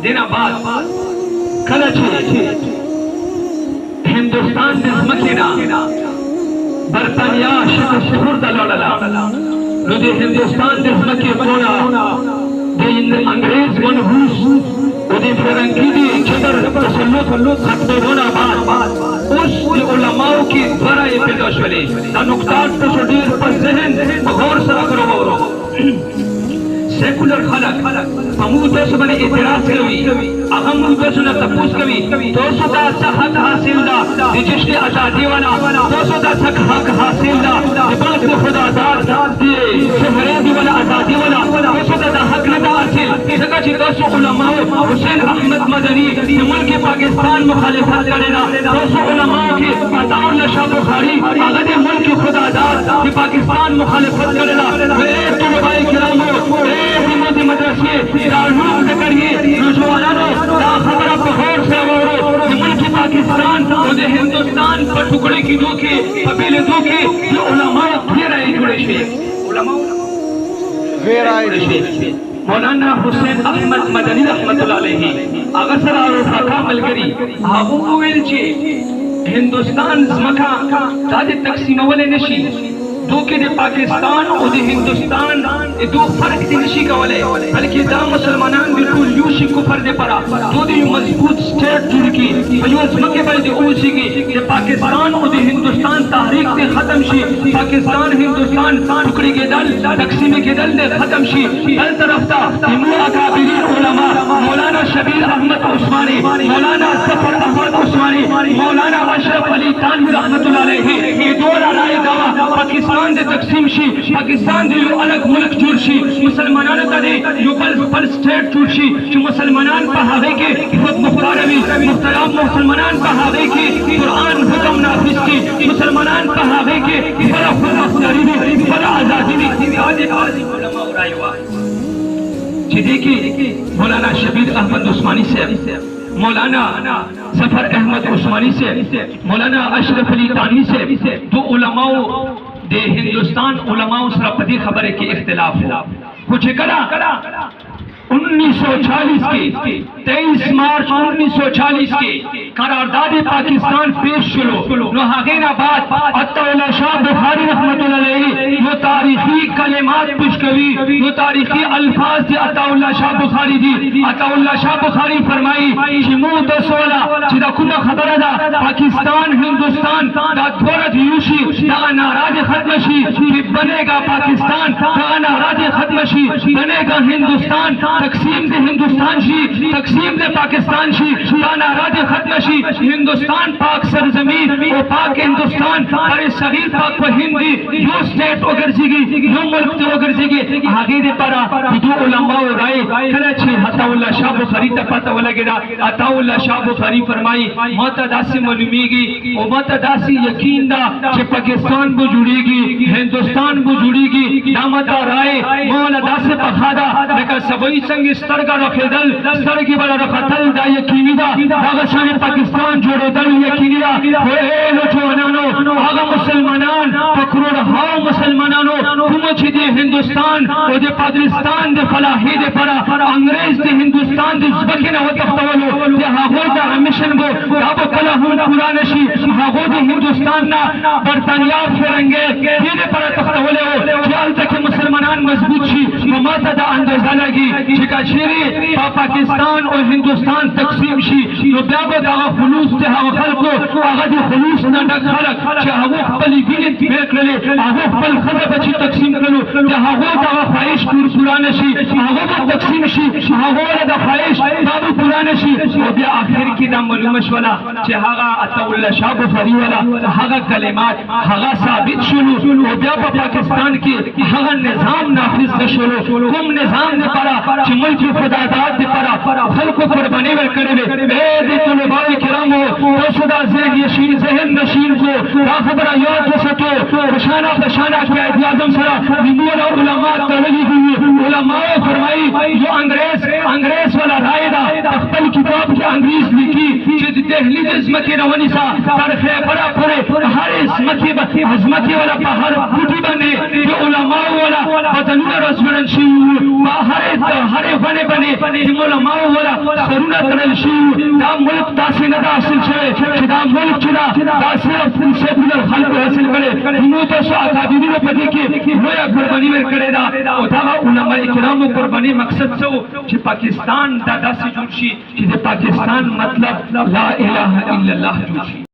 دینا بعد کله چې هندوستان د ځمکې نه برطانیا شهور ته لړله نو د هندوستان د ځمکې ټوله د انګریز منحوس او د فرنګي د چدر تسلط ختمېدونه بعد اوس د علماو کې دوه رایې پیدا شولې دا نقطات تاسو ډېر په ذهن په غور سره کړو واورو سیکولر خلق په موږ تاسو باندې اعتراض کوي هغه موږ تاسو نه تپوس کوي تاسو ته څه حق حاصل ده د جشن ازادي والا تاسو ته څه حق حاصل ده د بلد خدادار د شهري دی ولا ازادي ولا تاسو ته حق نه ده حاصل ځکه چې تاسو علماء حسین احمد مدني د ملک پاکستان مخالفت کړی ده تاسو علماء کې عطا الله شاه بخاري هغه د ملک خدادار د پاکستان مخالفت کړی ده طلباء کرامو همت مدرسے دارالعلوم ذکر یہ نوجوانانو دا خبر په غور سره واورو د ملک پاکستان او د هندوستان په ټوکړې کې دوکې په بیلېدو کې د علماء ډېرې جوړې شوې مولانا حسین احمد مدني رحمت الله علیه هغه سره رفقا ملګري هغه وویل چې هندوستان ځمکه دا د تقسیمول نشي دوکې د پاکستان او د هندوستان دو فرق دي نشي کولای بلکې دا مسلمانان بالکل یو شي کفر دي پرا دو د مضبوط سټیټ جوړ کی په یو ځمکه باندې اوسېږي د پاکستان او د هندوستان تحریک ته ختم شي پاکستان هندوستان ټوکړي کېدل تقسیم کېدل ختم شي بل طرف ته امو اکابرین علما مولانا شبیر احمد عثماني مولانا ظفر احمد عثماني مولانا اشرف علی تانوی رحمت الله علیه یہ دوه رائے دا پاکستان د تقسیم شي پاکستان د یو الګ ملک جوړ شي مسلمانانو ته یو بل سټیټ جوړ شي چې مسلمانان په هغه کې خود مختار وي محترم مسلمانان په هغه کې قرآن حکم نافذ کړي مسلمانان په هغه کې خپله خود مختاري وي خپله ازادي وي دا د عالم علماو رایه وه چې دې کې مولانا شبیر احمد عثماني صاحب مولانا ظفر احمد عثماني صاحب مولانا اشرف علی تانوی صاحب دو علماء د هندوستان علماء سره په دې خبره کې اختلاف و خو چې کله 1940 के 23 मार्च 1940 के قرارداد پاکستان پیش شروع نو هغه نه بعد عطا الله شاه بخاری رحمت الله علیه یو تاریخی کلمات پیش کوي یو تاریخی الفاظ دي عطا الله شاه بخاری دي عطا الله شاه بخاری فرمایي چې مو د سولا چې دا کومه خبره ده پاکستان هندوستان دا دولت یوشي دا ناراض ختم شي بنੇਗਾ پاکستان دا ناراض ختم شي بنेगा هندوستان تقسیم دے ہندوستان شی تقسیم دے پاکستان شی دا ناراض ختم شی ہندوستان پاک سرزمین او پاک ہندوستان پر صغیر پاک په هندي یو سٹیټ وګرځيږي یو ملک ته وګرځيږي هغه دې پرا دو علماء رائے کله چې عطا الله شاه بخاری ته پته ولګیدا عطا الله شاه بخاری فرمایي ماته داسې معلومیږي او ماته داسې یقین ده چې پاکستان به جوړيږي هندوستان به جوړيږي دا ماته رائے مولا داسې پخادا لکه سبوي څنګه سترګا راخېدل سترګې بل راختل دا یقیني ده هغه شان پاکستان جوړېدل یقیني ده خو نو جوانانو هغه مسلمانان په کروڑها مسلمانانو کوم چې د هندوستان او د پاکستان د فلاحي د پر انګريز د هندوستان د ځمکې نه وتښتولو د هغه د مشن بو دا به کله هم پورا نشي هغه د هندوستان نه برطانیا فرنګي دې پر تښتولو چې البته مسلمانان مضبوط شي نو ماته د اندازه لګي چې کچېری پاکستان او هندوستان تقسیم شي نو بیا به دا خلوص ته هغه خلکو هغه د خلوص نه ډک خلک چې هغه خپل وینې تیر کړلې هغه خپل خزه بچي تقسیم کړو چې هغه دا خواهش پورا نشي هغه تقسیم شي هغه د خواهش دا پورا نشي او بیا اخر کې دا معلومه شولا چې هغه عطا الله شاه بخاری والا هغه کلمات هغه ثابت شول او بیا په پاکستان کې هغه نظام نافذ شول کوم نظام نه پرا چې ملک خداداد دې پرا خلکو قرباني ورکړي دې طلباء کرامو تاسو دا ذهن نشین کو دا خبره یاد وساتو بشانه قائد اعظم سره مولا علماء تړلي دي علماء فرمایي جو انګريز والا رائے دا خپل کتاب کې انګريز لیکي چې د دهلی د ځمکې رواني سا تر خیبره پورې هر ځمکې والا په هر کوټي باندې علماء والا بدلونه رسمن شي هر فنه باندې علماء ولا سرونه تړل شي دا ملک داسې نه دا حاصل شوی چې دا ملک چې دا صرف سیکولر خلکو حاصل کړي نو تاسو اکابرینو په دې کې لویه قرباني ورکړې ده او دا علماء کرامو قرباني مقصد څه چې پاکستان دا داسې جوړ شي چې د پاکستان مطلب لا اله الا الله جوړ شي